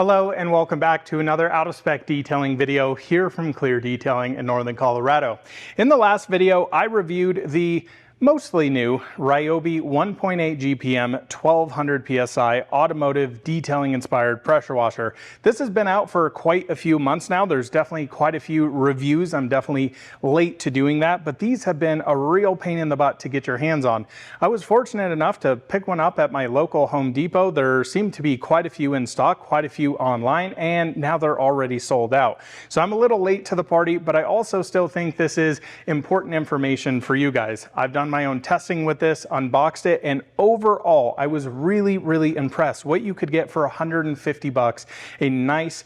Hello and welcome back to another out-of-spec detailing video here from Clear Detailing in Northern Colorado. In the last video, I reviewed the mostly new Ryobi 1.8 GPM 1200 PSI automotive detailing inspired pressure washer. This has been out for quite a few months now. There's definitely quite a few reviews. I'm definitely late to doing that, but these have been a real pain in the butt to get your hands on. I was fortunate enough to pick one up at my local Home Depot. There seemed to be quite a few in stock, quite a few online, and now they're already sold out. So I'm a little late to the party, but I also still think this is important information for you guys. I've done my own testing with this, unboxed it, and overall I was really impressed what you could get for 150 bucks. A nice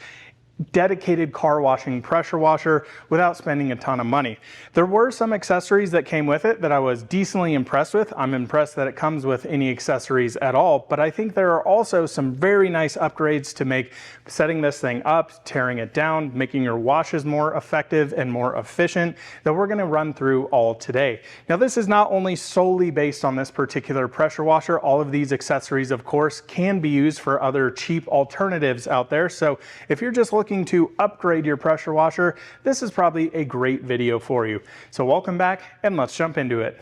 dedicated car washing pressure washer without spending a ton of money. There were some accessories that came with it that I was decently impressed with. I'm impressed that it comes with any accessories at all, but I think there are also some very nice upgrades to make setting this thing up, tearing it down, making your washes more effective and more efficient that we're going to run through all today. Now, this is not only solely based on this particular pressure washer. All of these accessories, of course, can be used for other cheap alternatives out there. So if you're just looking to upgrade your pressure washer, this is probably a great video for you. So welcome back and let's jump into it.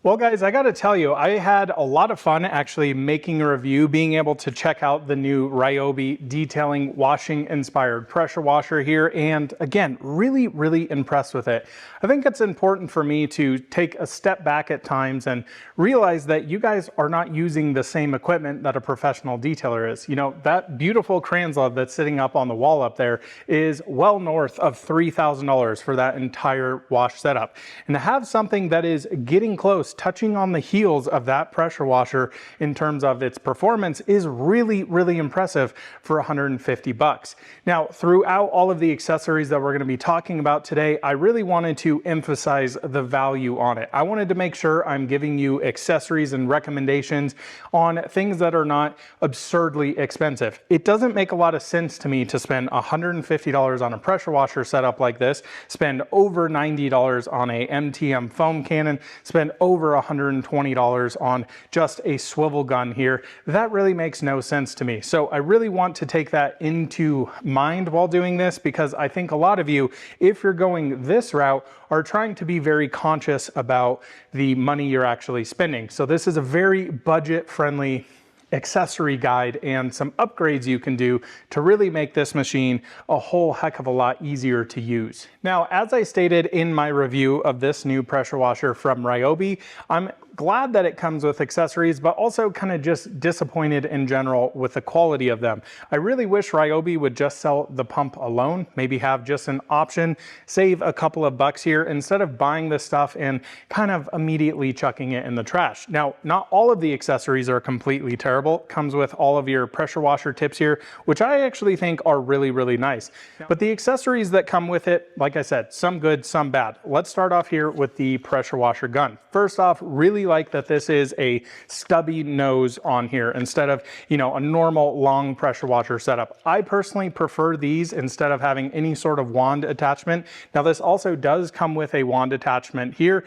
Well guys, I gotta tell you, I had a lot of fun actually making a review, being able to check out the new Ryobi detailing washing inspired pressure washer here, and again, really impressed with it. I think it's important for me to take a step back at times and realize that you guys are not using the same equipment that a professional detailer is. You know, that beautiful Kranzla that's sitting up on the wall up there is well north of $3,000 for that entire wash setup. And to have something that is getting close, touching on the heels of that pressure washer in terms of its performance is really impressive for 150 bucks. Now, throughout all of the accessories that we're going to be talking about today, I really wanted to emphasize the value on it. I wanted to make sure I'm giving you accessories and recommendations on things that are not absurdly expensive. It doesn't make a lot of sense to me to spend $150 on a pressure washer setup like this, spend over $90 on a MTM foam cannon, spend over $120 on just a swivel gun here. That really makes no sense to me. So I really want to take that into mind while doing this, because I think a lot of you, if you're going this route, are trying to be very conscious about the money you're actually spending. So this is a very budget-friendly accessory guide and some upgrades you can do to really make this machine a whole heck of a lot easier to use. Now, as I stated in my review of this new pressure washer from Ryobi, I'm glad that it comes with accessories, but also kind of just disappointed in general with the quality of them. I really wish Ryobi would just sell the pump alone, maybe have just an option, save a couple of bucks here instead of buying this stuff and kind of immediately chucking it in the trash. Now, not all of the accessories are completely terrible. It comes with all of your pressure washer tips here, which I actually think are really nice. But the accessories that come with it, like I said, some good, some bad. Let's start off here with the pressure washer gun. First off, really like that this is a stubby nose on here instead of, you know, a normal long pressure washer setup. I personally prefer these instead of having any sort of wand attachment. Now, this also does come with a wand attachment here.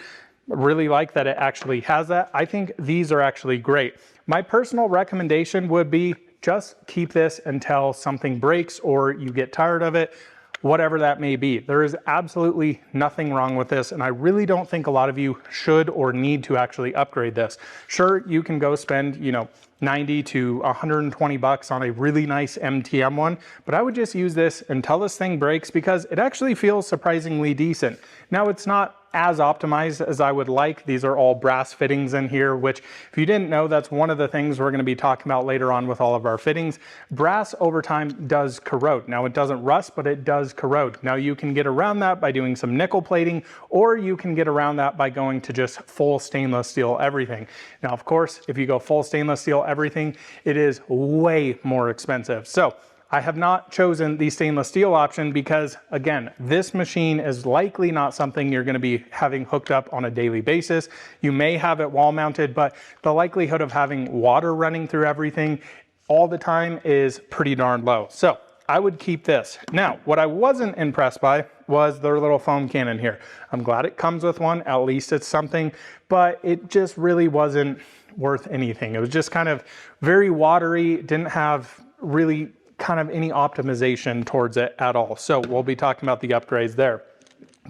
Really like that it actually has that. I think these are actually great. My personal recommendation would be just keep this until something breaks or you get tired of it, whatever that may be. There is absolutely nothing wrong with this, and I really don't think a lot of you should or need to actually upgrade this. Sure, you can go spend, you know, 90 to 120 bucks on a really nice MTM one, but I would just use this until this thing breaks because it actually feels surprisingly decent. Now, it's not as optimized as I would like. These are all brass fittings in here, which if you didn't know, that's one of the things we're going to be talking about later on with all of our fittings. Brass over time does corrode. Now, it doesn't rust, but it does corrode. Now, you can get around that by doing some nickel plating, or you can get around that by going to just full stainless steel everything. Now, of course, if you go full stainless steel everything, it is way more expensive. So I have not chosen the stainless steel option because, again, this machine is likely not something you're going to be having hooked up on a daily basis. You may have it wall mounted, but the likelihood of having water running through everything all the time is pretty darn low. So I would keep this. Now, what I wasn't impressed by was their little foam cannon here. I'm glad it comes with one, at least it's something, but it just really wasn't worth anything. It was just kind of very watery, didn't have really kind of any optimization towards it at all. So we'll be talking about the upgrades there.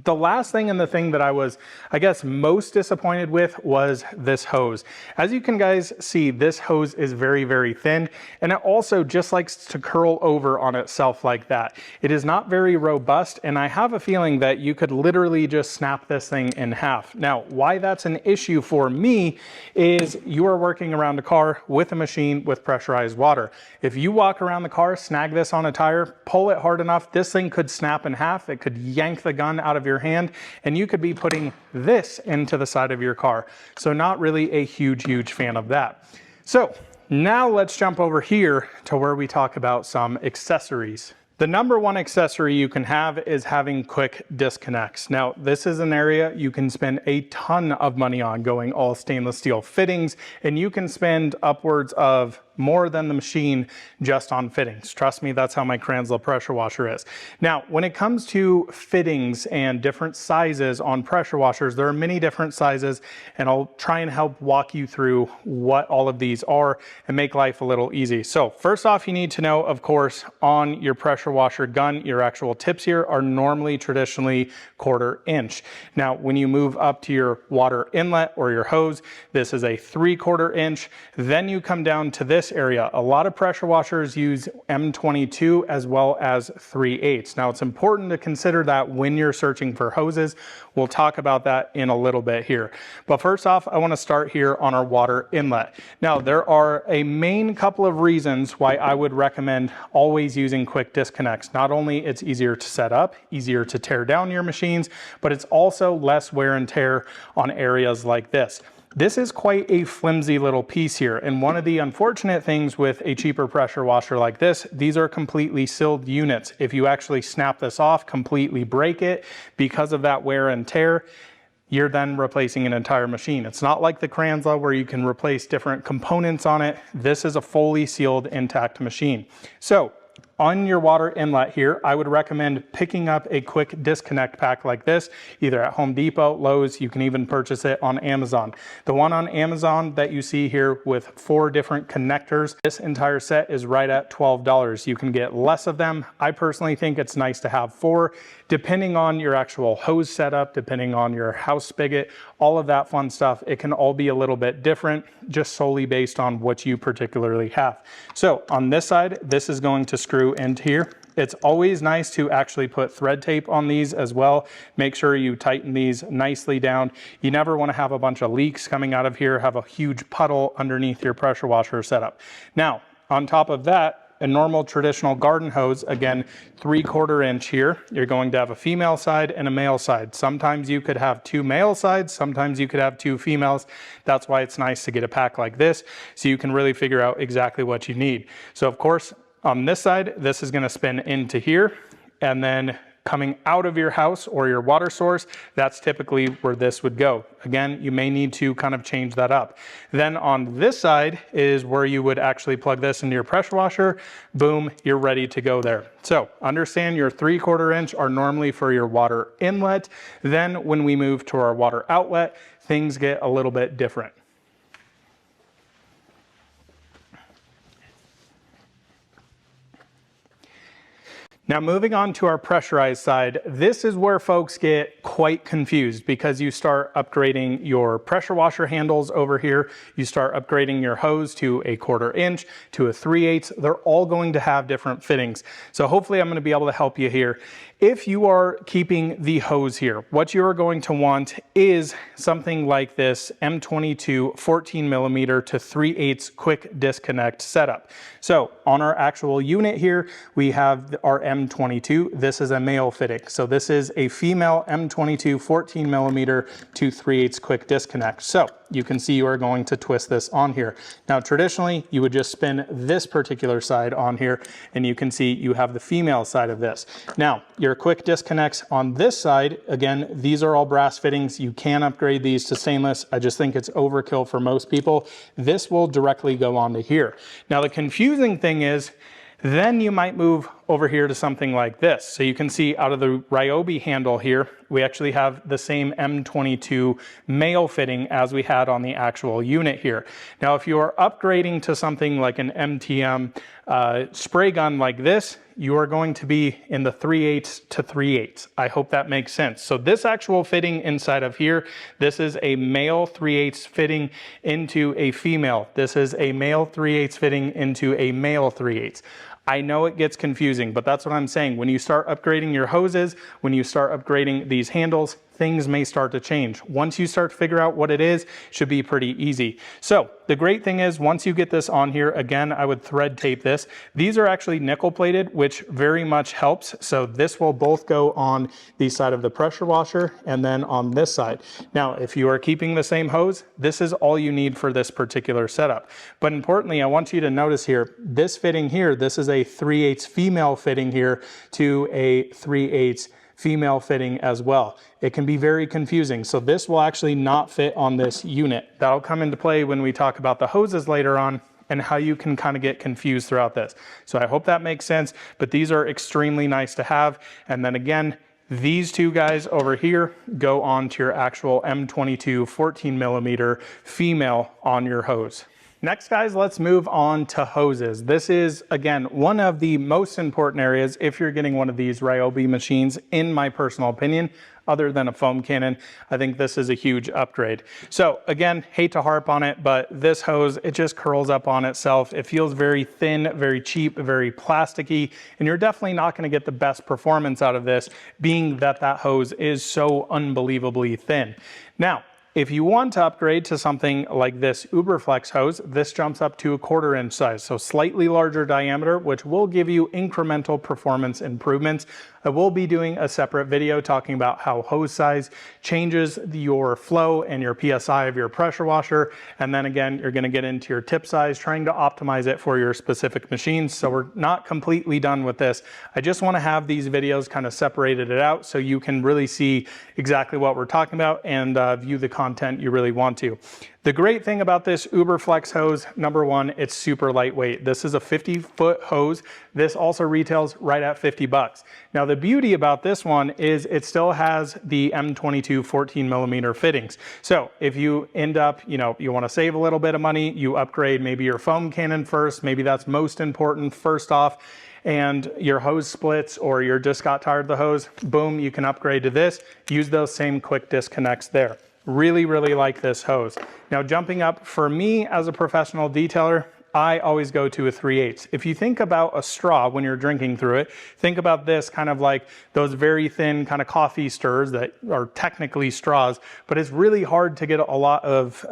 The last thing and the thing that I was, I guess, most disappointed with was this hose. As you can guys see, this hose is very, very thin, and it also just likes to curl over on itself like that. It is not very robust, and I have a feeling that you could literally just snap this thing in half. Now, why that's an issue for me is you are working around a car with a machine with pressurized water. If you walk around the car, snag this on a tire, pull it hard enough, this thing could snap in half. It could yank the gun out of your hand, and you could be putting this into the side of your car. So not really a huge fan of that. So now let's jump over here to where we talk about some accessories. The number one accessory you can have is having quick disconnects. Now, this is an area you can spend a ton of money on, going all stainless steel fittings, and you can spend upwards of more than the machine just on fittings. Trust me, that's how my Kranzla pressure washer is. Now, when it comes to fittings and different sizes on pressure washers, there are many different sizes, and I'll try and help walk you through what all of these are and make life a little easy. So first off, you need to know, of course, on your pressure washer gun, your actual tips here are normally traditionally 1/4 inch. Now, when you move up to your water inlet or your hose, this is a 3/4 inch. Then you come down to this area. A lot of pressure washers use M22 as well as 3/8. Now, it's important to consider that when you're searching for hoses. We'll talk about that in a little bit here. But first off, I want to start here on our water inlet. Now, there are a main couple of reasons why I would recommend always using quick disconnects. Not only it's easier to set up, easier to tear down your machines, but it's also less wear and tear on areas like this. This is quite a flimsy little piece here, and one of the unfortunate things with a cheaper pressure washer like this, these are completely sealed units. If you actually snap this off, completely break it because of that wear and tear, you're then replacing an entire machine. It's not like the Kranzla where you can replace different components on it. This is a fully sealed, intact machine. So on your water inlet here, I would recommend picking up a quick disconnect pack like this, either at Home Depot, Lowe's, you can even purchase it on Amazon. The one on Amazon that you see here with 4 different connectors, this entire set is right at $12. You can get less of them. I personally think it's nice to have 4, depending on your actual hose setup, depending on your house spigot, all of that fun stuff. It can all be a little bit different, just solely based on what you particularly have. So on this side, this is going to screw into here. It's always nice to actually put thread tape on these as well. Make sure you tighten these nicely down. You never want to have a bunch of leaks coming out of here, have a huge puddle underneath your pressure washer setup. Now, on top of that, a normal traditional garden hose, again, 3/4 inch here. You're going to have a female side and a male side. Sometimes you could have 2 male sides, sometimes you could have 2 females. That's why it's nice to get a pack like this, so you can really figure out exactly what you need. So of course, on this side, this is gonna spin into here, and then coming out of your house or your water source, that's typically where this would go. Again, you may need to kind of change that up. Then on this side is where you would actually plug this into your pressure washer. Boom, you're ready to go there. So understand your 3/4 inch are normally for your water inlet. Then when we move to our water outlet, things get a little bit different. Now moving on to our pressurized side, this is where folks get quite confused because you start upgrading your pressure washer handles over here, you start upgrading your hose to a 1/4 inch, to a 3/8. They're all going to have different fittings. So hopefully I'm going to be able to help you here. If you are keeping the hose here, what you're going to want is something like this M22 14mm to 3/8 quick disconnect setup. So on our actual unit here, we have our M22. This is a male fitting. So this is a female M22 14mm to 3/8 quick disconnect. So you can see you are going to twist this on here. Now traditionally, you would just spin this particular side on here, and you can see you have the female side of this. Now, your quick disconnects on this side, again, these are all brass fittings. You can upgrade these to stainless. I just think it's overkill for most people. This will directly go onto here. Now, the confusing thing is, then you might move over here to something like this. So you can see out of the Ryobi handle here, we actually have the same M22 male fitting as we had on the actual unit here. Now, if you are upgrading to something like an MTM spray gun like this, you are going to be in the 3/8 to 3/8. I hope that makes sense. So this actual fitting inside of here, this is a male 3/8 fitting into a female. This is a male 3/8 fitting into a male 3/8. I know it gets confusing, but that's what I'm saying. When you start upgrading your hoses, when you start upgrading these handles, things may start to change. Once you start to figure out what it is, it should be pretty easy. So the great thing is, once you get this on here, again, I would thread tape this. These are actually nickel plated, which very much helps. So this will both go on the side of the pressure washer and then on this side. Now, if you are keeping the same hose, this is all you need for this particular setup. But importantly, I want you to notice here, this fitting here, this is a 3/8 female fitting here to a 3/8 female fitting as well. It can be very confusing. So this will actually not fit on this unit. That'll come into play when we talk about the hoses later on and how you can kind of get confused throughout this. So I hope that makes sense, but these are extremely nice to have. And then again, these two guys over here go on to your actual M22 14mm female on your hose. Next, guys, let's move on to hoses. This is, again, one of the most important areas if you're getting one of these Ryobi machines, in my personal opinion, other than a foam cannon. I think this is a huge upgrade. So again, hate to harp on it, but this hose, it just curls up on itself. It feels very thin, very cheap, very plasticky, and you're definitely not gonna get the best performance out of this, being that that hose is so unbelievably thin. Now, if you want to upgrade to something like this Uberflex hose, this jumps up to a 1/4 inch size, so slightly larger diameter, which will give you incremental performance improvements. I will be doing a separate video talking about how hose size changes your flow and your PSI of your pressure washer. And then again, you're gonna get into your tip size, trying to optimize it for your specific machines. So we're not completely done with this. I just wanna have these videos kind of separated it out so you can really see exactly what we're talking about and view the content you really want to. The great thing about this Uberflex hose, number one, it's super lightweight. This is a 50-foot hose. This also retails right at 50 bucks. Now, the beauty about this one is it still has the M22 14mm fittings. So if you end up, you want to save a little bit of money, you upgrade maybe your foam cannon first, maybe that's most important first off, and your hose splits or you're just got tired of the hose, boom, you can upgrade to this. Use those same quick disconnects there. Really, really like this hose. Now, jumping up, for me as a professional detailer, I always go to a 3/8. If you think about a straw when you're drinking through it, think about this kind of like those very thin kind of coffee stirrers that are technically straws, but it's really hard to get a lot of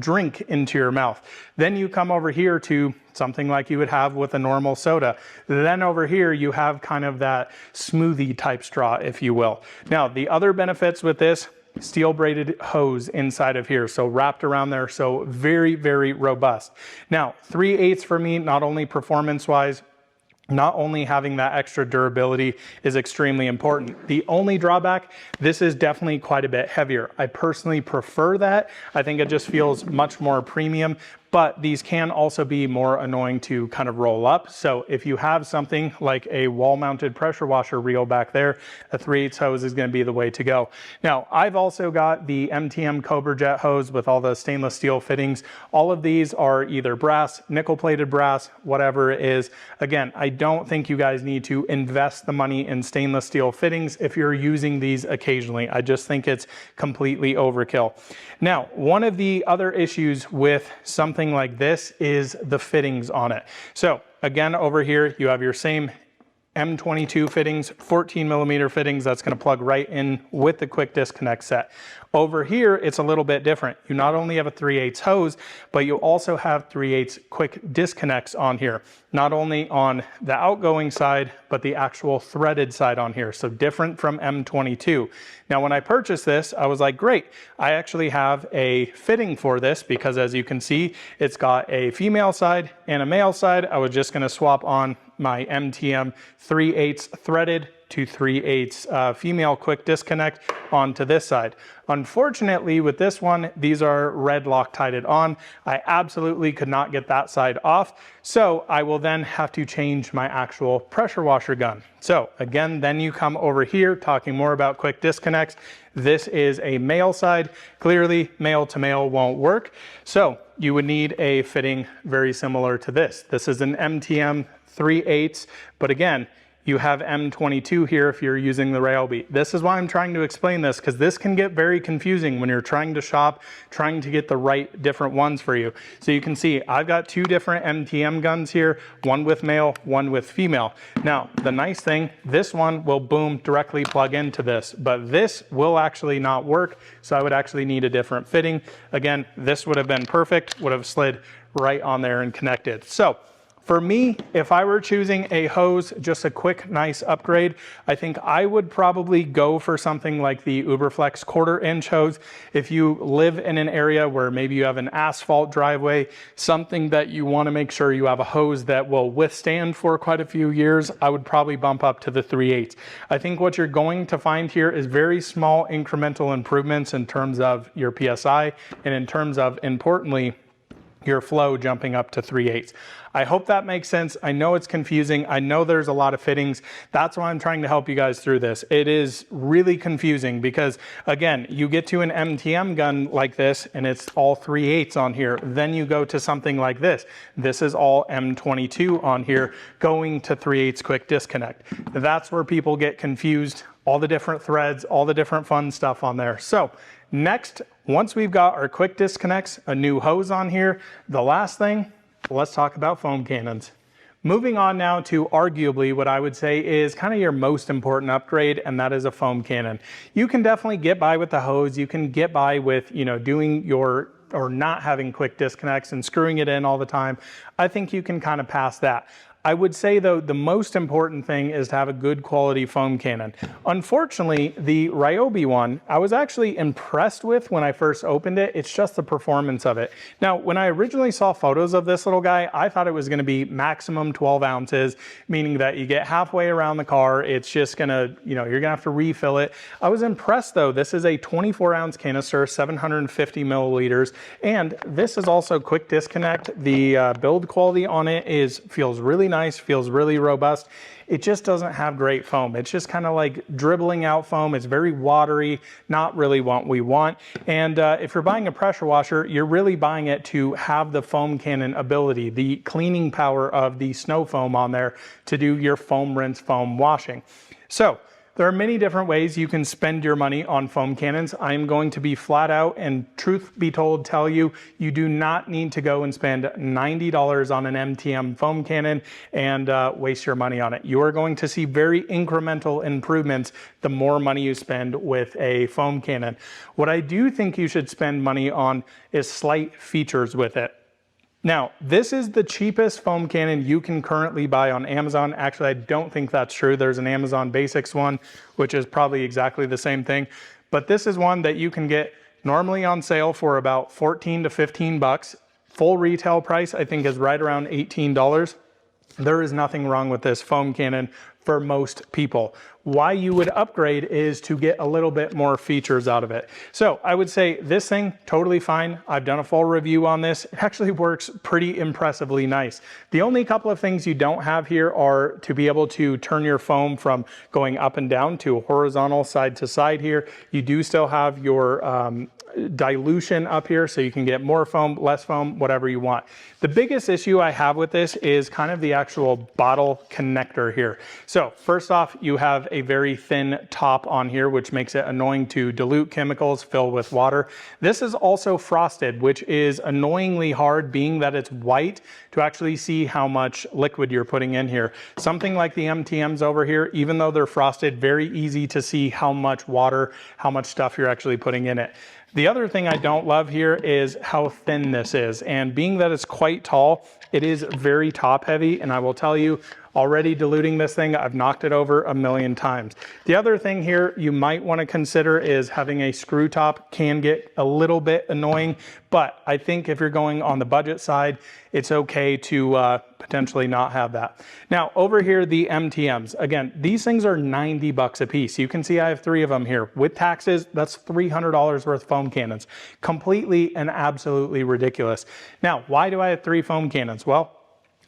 drink into your mouth. Then you come over here to something like you would have with a normal soda. Then over here, you have kind of that smoothie type straw, if you will. Now, the other benefits with this, steel braided hose inside of here, so wrapped around there, so very, very robust. Now, 3/8 for me, not only performance wise, not only having that extra durability is extremely important. The only drawback, this is definitely quite a bit heavier. I personally prefer that. I think it just feels much more premium, but these can also be more annoying to kind of roll up. So if you have something like a wall-mounted pressure washer reel back there, a 3/8 hose is gonna be the way to go. Now, I've also got the MTM Cobra Jet hose with all the stainless steel fittings. All of these are either brass, nickel-plated brass, whatever it is. Again, I don't think you guys need to invest the money in stainless steel fittings if you're using these occasionally. I just think it's completely overkill. Now, one of the other issues with something like this is the fittings on it. So again, over here, you have your same M22 fittings, 14mm fittings, that's gonna plug right in with the quick disconnect set. Over here, it's a little bit different. You not only have a 3/8 hose, but you also have 3/8 quick disconnects on here. Not only on the outgoing side, but the actual threaded side on here. So different from M22. Now, when I purchased this, I was like, great. I actually have a fitting for this because as you can see, it's got a female side and a male side. I was just gonna swap on my MTM 3/8 threaded to 3/8 female quick disconnect onto this side. Unfortunately, with this one, these are red Loctited on. I absolutely could not get that side off, so I will then have to change my actual pressure washer gun. So again, then you come over here talking more about quick disconnects. This is a male side. Clearly, male to male won't work, so you would need a fitting very similar to this. This is an MTM 3/8, but again, you have M22 here if you're using the Ryobi. This is why I'm trying to explain this, because this can get very confusing when you're trying to shop, trying to get the right different ones for you. So you can see I've got two different MTM guns here, one with male, one with female. Now, the nice thing, this one will boom directly plug into this, but this will actually not work, so I would actually need a different fitting. Again, this would have been perfect, would have slid right on there and connected. So for me, if I were choosing a hose, just a quick, nice upgrade, I think I would probably go for something like the Uberflex 1/4 inch hose. If you live in an area where maybe you have an asphalt driveway, something that you want to make sure you have a hose that will withstand for quite a few years, I would probably bump up to the 3/8. I think what you're going to find here is very small incremental improvements in terms of your PSI and in terms of, importantly, your flow jumping up to 3/8. I hope that makes sense. I know it's confusing. I know there's a lot of fittings. That's why I'm trying to help you guys through this. It is really confusing because, again, you get to an MTM gun like this and it's all 3/8 on here. Then you go to something like this. This is all M22 on here going to 3/8 quick disconnect. That's where people get confused. All the different threads, all the different fun stuff on there. So next, once we've got our quick disconnects, a new hose on here, the last thing, let's talk about foam cannons. Moving on now to arguably what I would say is kind of your most important upgrade, and that is a foam cannon. You can definitely get by with the hose. You can get by with, doing your or not having quick disconnects and screwing it in all the time. I think you can kind of pass that. I would say though, the most important thing is to have a good quality foam cannon. Unfortunately, the Ryobi one, I was actually impressed with when I first opened it. It's just the performance of it. Now, when I originally saw photos of this little guy, I thought it was gonna be maximum 12 ounces, meaning that you get halfway around the car, it's just gonna, you're gonna have to refill it. I was impressed though, this is a 24-ounce canister, 750 milliliters, and this is also quick disconnect. The build quality on it feels really nice, feels really robust. It just doesn't have great foam. It's just kind of like dribbling out foam. It's very watery, not really what we want. And if you're buying a pressure washer, you're really buying it to have the foam cannon ability, the cleaning power of the snow foam on there to do your foam rinse, foam washing. So there are many different ways you can spend your money on foam cannons. I'm going to be flat out and truth be told tell you, you do not need to go and spend $90 on an MTM foam cannon and waste your money on it. You are going to see very incremental improvements the more money you spend with a foam cannon. What I do think you should spend money on is slight features with it. Now, this is the cheapest foam cannon you can currently buy on Amazon. Actually, I don't think that's true. There's an Amazon Basics one, which is probably exactly the same thing. But this is one that you can get normally on sale for about 14 to 15 bucks. Full retail price, I think, is right around $18. There is nothing wrong with this foam cannon for most people. Why you would upgrade is to get a little bit more features out of it. So I would say this thing, totally fine. I've done a full review on this. It actually works pretty impressively nice. The only couple of things you don't have here are to be able to turn your foam from going up and down to horizontal side to side here. You do still have your dilution up here, so you can get more foam, less foam, whatever you want. The biggest issue I have with this is kind of the actual bottle connector here. So first off, you have a very thin top on here, which makes it annoying to dilute chemicals, fill with water. This is also frosted, which is annoyingly hard, being that it's white, to actually see how much liquid you're putting in here. Something like the MTMs over here, even though they're frosted, very easy to see how much water, how much stuff you're actually putting in it. The other thing I don't love here is how thin this is, and being that it's quite tall, it is very top heavy, and I will tell you, Already diluting this thing, I've knocked it over a million times. The other thing here you might want to consider is having a screw top. Can get a little bit annoying, but I think if you're going on the budget side, it's okay to potentially not have that. Now over here, the MTMs, again, these things are 90 bucks a piece. You can see I have 3 of them here. With taxes, that's $300 worth of foam cannons. Completely and absolutely ridiculous. Now, why do I have 3 foam cannons? Well,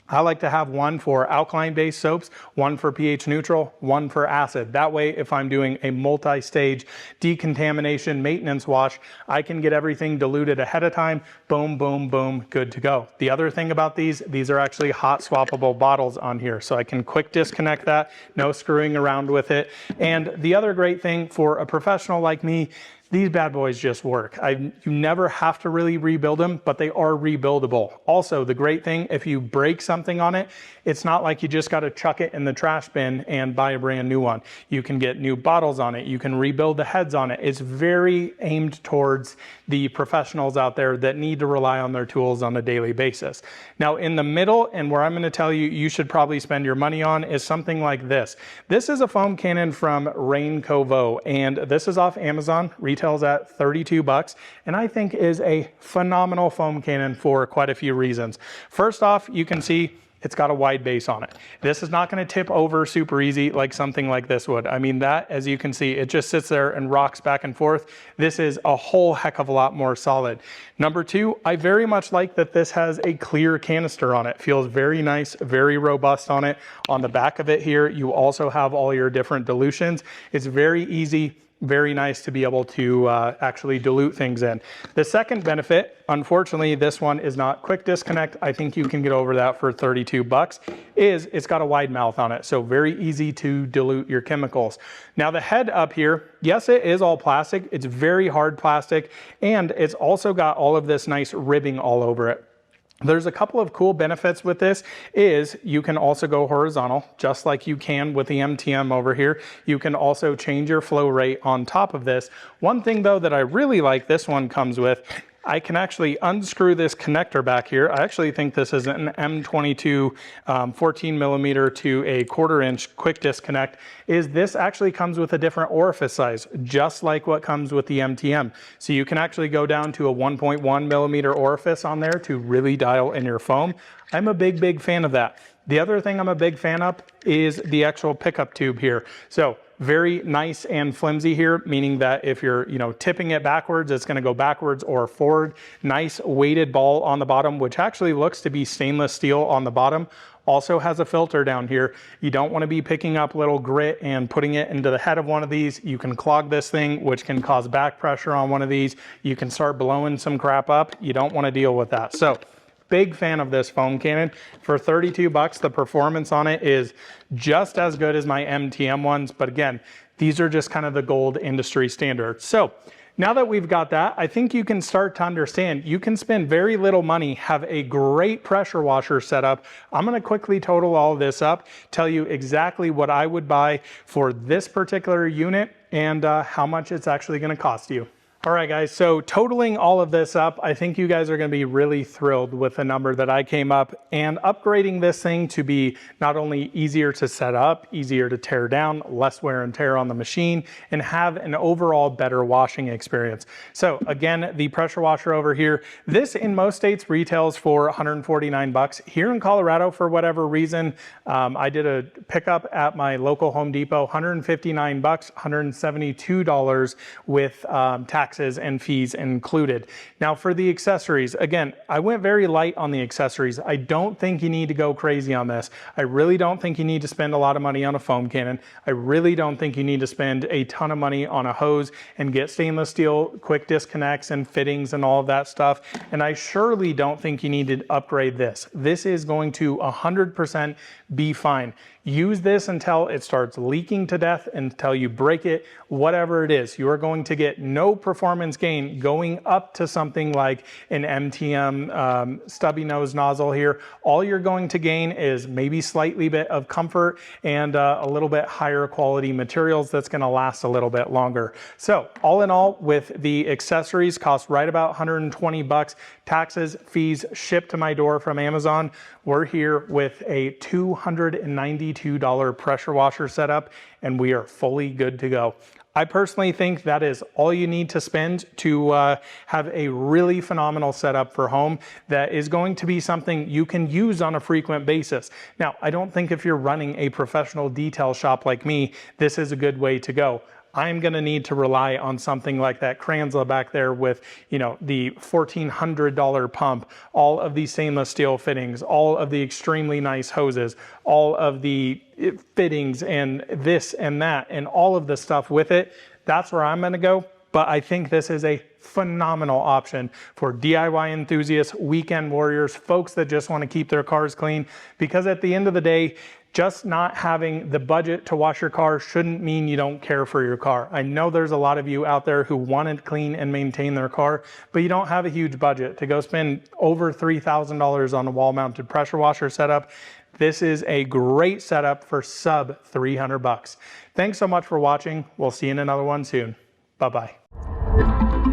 I like to have one for alkaline-based soaps, one for pH neutral, one for acid. That way, if I'm doing a multi-stage decontamination maintenance wash, I can get everything diluted ahead of time. Boom, boom, boom, good to go. The other thing about these are actually hot swappable bottles on here, so I can quick disconnect that, no screwing around with it. And the other great thing for a professional like me, these bad boys just work. You never have to really rebuild them, but they are rebuildable. Also, the great thing, if you break something on it, it's not like you just got to chuck it in the trash bin and buy a brand new one. You can get new bottles on it. You can rebuild the heads on it. It's very aimed towards the professionals out there that need to rely on their tools on a daily basis. Now, in the middle, and where I'm going to tell you, you should probably spend your money on, is something like this. This is a foam cannon from Rain Covo, and this is off Amazon. Retails at 32 bucks, and I think is a phenomenal foam cannon for quite a few reasons. First off, you can see it's got a wide base on it. This is not going to tip over super easy like something like this would. I mean, that, as you can see, it just sits there and rocks back and forth. This is a whole heck of a lot more solid. Number 2, I very much like that this has a clear canister on it. Feels very nice, very robust on it. On the back of it here, you also have all your different dilutions. It's very easy, very nice to be able to actually dilute things in. The second benefit, unfortunately, this one is not quick disconnect. I think you can get over that for 32 bucks, is it's got a wide mouth on it. So very easy to dilute your chemicals. Now the head up here, yes, it is all plastic. It's very hard plastic, and it's also got all of this nice ribbing all over it. There's a couple of cool benefits with this. Is you can also go horizontal, just like you can with the MTM over here. You can also change your flow rate on top of this. One thing though that I really like this one comes with, I can actually unscrew this connector back here. I actually think this is an M22 14 millimeter to a 1/4 inch quick disconnect. Is this actually comes with a different orifice size, just like what comes with the MTM. So you can actually go down to a 1.1 millimeter orifice on there to really dial in your foam. I'm a big fan of that. The other thing I'm a big fan of is the actual pickup tube here. So very nice and flimsy here, meaning that if you're, tipping it backwards, it's going to go backwards or forward. Nice weighted ball on the bottom, which actually looks to be stainless steel on the bottom. Also has a filter down here. You don't want to be picking up little grit and putting it into the head of one of these. You can clog this thing, which can cause back pressure on one of these. You can start blowing some crap up. You don't want to deal with that. So big fan of this foam cannon. For 32 bucks, the performance on it is just as good as my MTM ones. But again, these are just kind of the gold industry standard. So now that we've got that, I think you can start to understand you can spend very little money, have a great pressure washer set up. I'm going to quickly total all of this up, tell you exactly what I would buy for this particular unit and how much it's actually going to cost you. All right, guys, so totaling all of this up, I think you guys are going to be really thrilled with the number that I came up, and upgrading this thing to be not only easier to set up, easier to tear down, less wear and tear on the machine, and have an overall better washing experience. So again, the pressure washer over here, this in most states retails for 149 bucks. Here in Colorado, for whatever reason, I did a pickup at my local Home Depot, 159 bucks, $172 with tax and fees included. Now for the accessories, again, I went very light on the accessories. I don't think you need to go crazy on this. I really don't think you need to spend a lot of money on a foam cannon. I really don't think you need to spend a ton of money on a hose and get stainless steel quick disconnects and fittings and all of that stuff. And I surely don't think you need to upgrade this. This is going to 100% be fine. Use this until it starts leaking to death, until you break it, whatever it is. You are going to get no performance gain going up to something like an MTM stubby nose nozzle here. All you're going to gain is maybe slightly bit of comfort and a little bit higher quality materials that's going to last a little bit longer. So all in all, with the accessories, cost right about 120 bucks taxes, fees, shipped to my door from Amazon. We're here with a $292 pressure washer setup, and we are fully good to go. I personally think that is all you need to spend to have a really phenomenal setup for home that is going to be something you can use on a frequent basis. Now, I don't think if you're running a professional detail shop like me, this is a good way to go. I'm going to need to rely on something like that Kranzla back there with, you know, the $1,400 pump, all of the stainless steel fittings, all of the extremely nice hoses, all of the fittings and this and that and all of the stuff with it. That's where I'm going to go. But I think this is a phenomenal option for DIY enthusiasts, weekend warriors, folks that just want to keep their cars clean, because at the end of the day, just not having the budget to wash your car shouldn't mean you don't care for your car. I know there's a lot of you out there who want to clean and maintain their car, but you don't have a huge budget to go spend over $3,000 on a wall-mounted pressure washer setup. This is a great setup for sub 300 bucks. Thanks so much for watching. We'll see you in another one soon. Bye-bye.